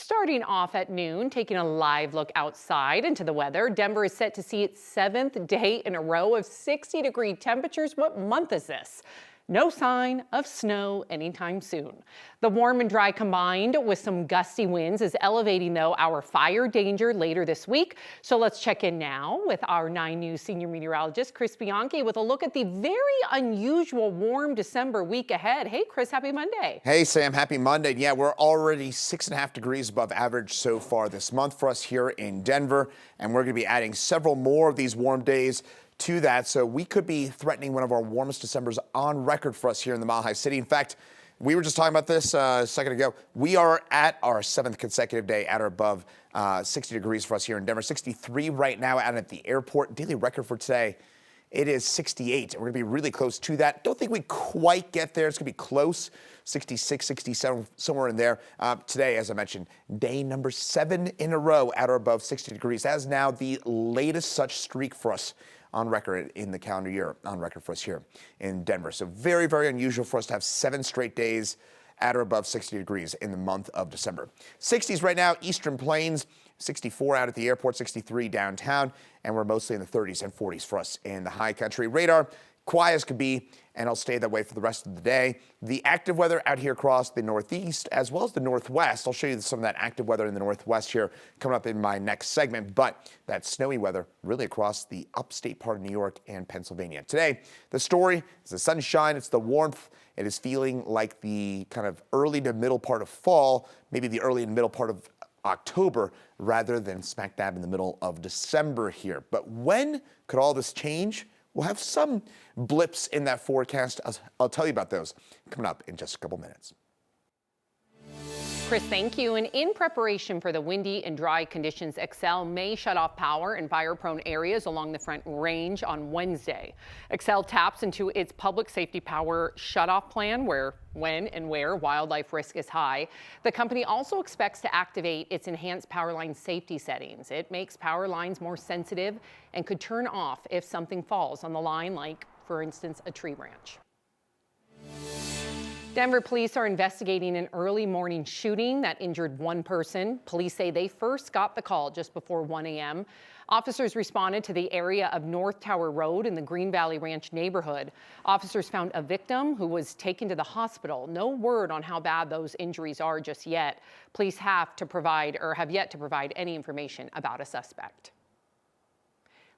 Starting off at noon, taking a live look outside into the weather. Denver is set to see its 7th day in a row of 60-degree temperatures. What month is this? No sign of snow anytime soon. The warm and dry combined with some gusty winds is elevating, though, our fire danger later this week. So let's check in now with our 9 News senior meteorologist, Chris Bianchi, with a look at the very unusual warm December week ahead. Hey, Chris, happy Monday. Hey, Sam, happy Monday. Yeah, we're already 6.5 degrees above average so far this month for us here in Denver, and we're going to be adding several more of these warm days to that, so we could be threatening one of our warmest Decembers on record for us here in the Mile High City. In fact, we were just talking about this a second ago. We are at our 7th consecutive day at or above 60 degrees for us here in Denver. 63 right now out at the airport. Daily record for today, it is 68. We're going to be really close to that. Don't think we quite get there. It's going to be close. 66, 67, somewhere in there. Today, as I mentioned, day number 7 in a row at or above 60 degrees. That is now the latest such streak for us on record in the calendar year, on record for us here in Denver. So very, very unusual for us to have 7 straight days at or above 60 degrees in the month of December. 60s right now, Eastern Plains, 64 out at the airport, 63 downtown, and we're mostly in the 30s and 40s for us in the high country. Radar, quiet as could be, and it'll stay that way for the rest of the day. The active weather out here across the northeast as well as the northwest. I'll show you some of that active weather in the northwest here coming up in my next segment, but that snowy weather really across the upstate part of New York and Pennsylvania. Today, the story is the sunshine, it's the warmth. It is feeling like the kind of early to middle part of fall, maybe the early and middle part of October, rather than smack dab in the middle of December here. But when could all this change? We'll have some blips in that forecast. I'll tell you about those coming up in just a couple minutes. Chris, thank you. And in preparation for the windy and dry conditions, Xcel may shut off power in fire-prone areas along the Front Range on Wednesday. Xcel taps into its public safety power shutoff plan when and where wildlife risk is high. The company also expects to activate its enhanced power line safety settings. It makes power lines more sensitive and could turn off if something falls on the line, like, for instance, a tree branch. Denver police are investigating an early morning shooting that injured one person. Police say they first got the call just before 1 a.m. Officers responded to the area of North Tower Road in the Green Valley Ranch neighborhood. Officers found a victim who was taken to the hospital. No word on how bad those injuries are just yet. Police have yet to provide any information about a suspect.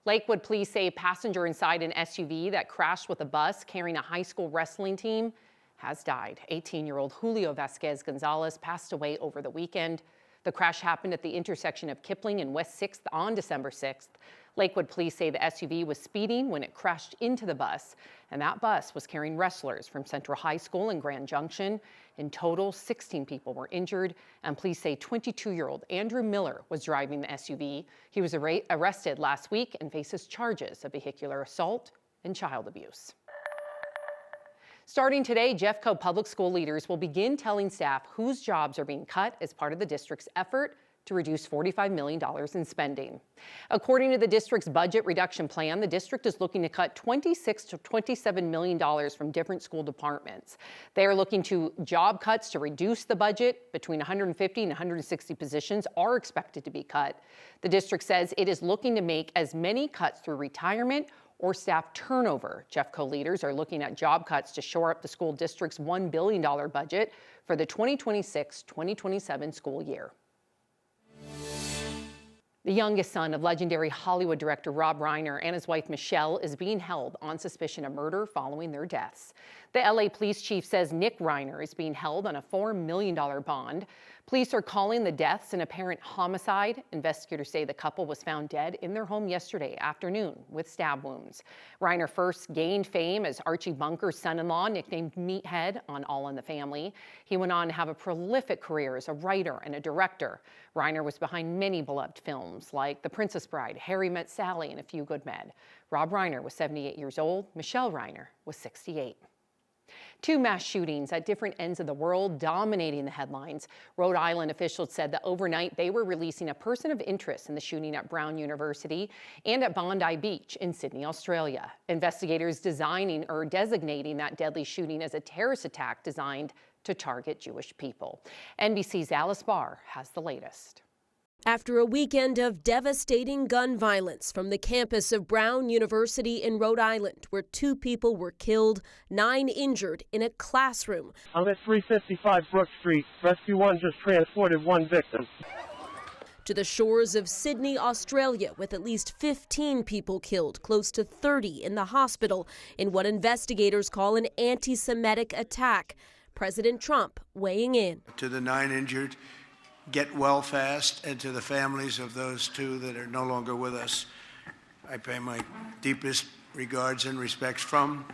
Lakewood police say a passenger inside an SUV that crashed with a bus carrying a high school wrestling team has died. 18-year-old Julio Vasquez Gonzalez passed away over the weekend. The crash happened at the intersection of Kipling and West 6th on December 6th. Lakewood police say the SUV was speeding when it crashed into the bus, and that bus was carrying wrestlers from Central High School in Grand Junction. In total, 16 people were injured, and police say 22-year-old Andrew Miller was driving the SUV. He was arrested last week and faces charges of vehicular assault and child abuse. Starting today, Jeffco public school leaders will begin telling staff whose jobs are being cut as part of the district's effort to reduce $45 million in spending. According to the district's budget reduction plan, the district is looking to cut $26 to $27 million from different school departments. They are looking to job cuts to reduce the budget. Between 150 and 160 positions are expected to be cut. The district says it is looking to make as many cuts through retirement or staff turnover. Jeffco leaders are looking at job cuts to shore up the school district's $1 billion budget for the 2026-2027 school year. The youngest son of legendary Hollywood director Rob Reiner and his wife Michelle is being held on suspicion of murder following their deaths. The LA police chief says Nick Reiner is being held on a $4 million bond. Police are calling the deaths an apparent homicide. Investigators say the couple was found dead in their home yesterday afternoon with stab wounds. Reiner first gained fame as Archie Bunker's son-in-law, nicknamed Meathead on All in the Family. He went on to have a prolific career as a writer and a director. Reiner was behind many beloved films like The Princess Bride, Harry Met Sally, and A Few Good Men. Rob Reiner was 78 years old. Michelle Reiner was 68. 2 mass shootings at different ends of the world dominating the headlines. Rhode Island officials said that overnight they were releasing a person of interest in the shooting at Brown University and at Bondi Beach in Sydney, Australia. Investigators designating that deadly shooting as a terrorist attack designed to target Jewish people. NBC's Alice Barr has the latest. After a weekend of devastating gun violence from the campus of Brown University in Rhode Island, where 2 people were killed, 9 injured in a classroom. I'm at 355 Brook Street. Rescue 1 just transported 1 victim. To the shores of Sydney, Australia, with at least 15 people killed, close to 30 in the hospital, in what investigators call an anti-Semitic attack. President Trump weighing in. To the 9 injured, get well fast, and to the families of those 2 that are no longer with us, I pay my deepest regards and respects from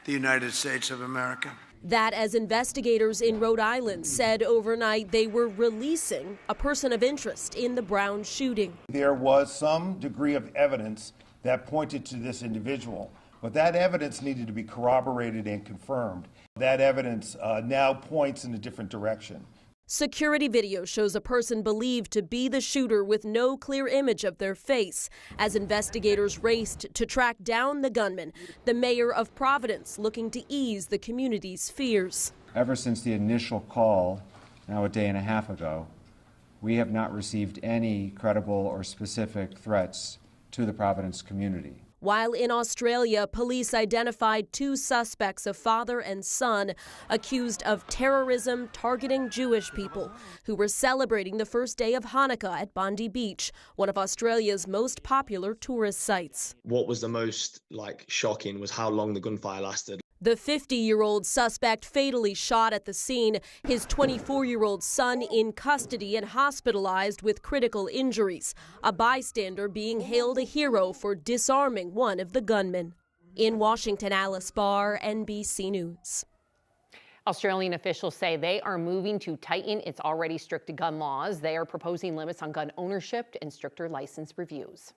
the United States of America. That as investigators in Rhode Island said overnight they were releasing a person of interest in the Brown shooting. There was some degree of evidence that pointed to this individual, but that evidence needed to be corroborated and confirmed. That evidence now points in a different direction. Security video shows a person believed to be the shooter with no clear image of their face. As investigators raced to track down the gunman, the mayor of Providence looking to ease the community's fears. Ever since the initial call, now a day and a half ago, we have not received any credible or specific threats to the Providence community. While in Australia, police identified 2 suspects, a father and son, accused of terrorism targeting Jewish people who were celebrating the first day of Hanukkah at Bondi Beach, one of Australia's most popular tourist sites. What was the most shocking was how long the gunfire lasted. The 50-year-old suspect fatally shot at the scene, his 24-year-old son in custody and hospitalized with critical injuries, a bystander being hailed a hero for disarming one of the gunmen. In Washington, Alice Barr, NBC News. Australian officials say they are moving to tighten its already strict gun laws. They are proposing limits on gun ownership and stricter license reviews.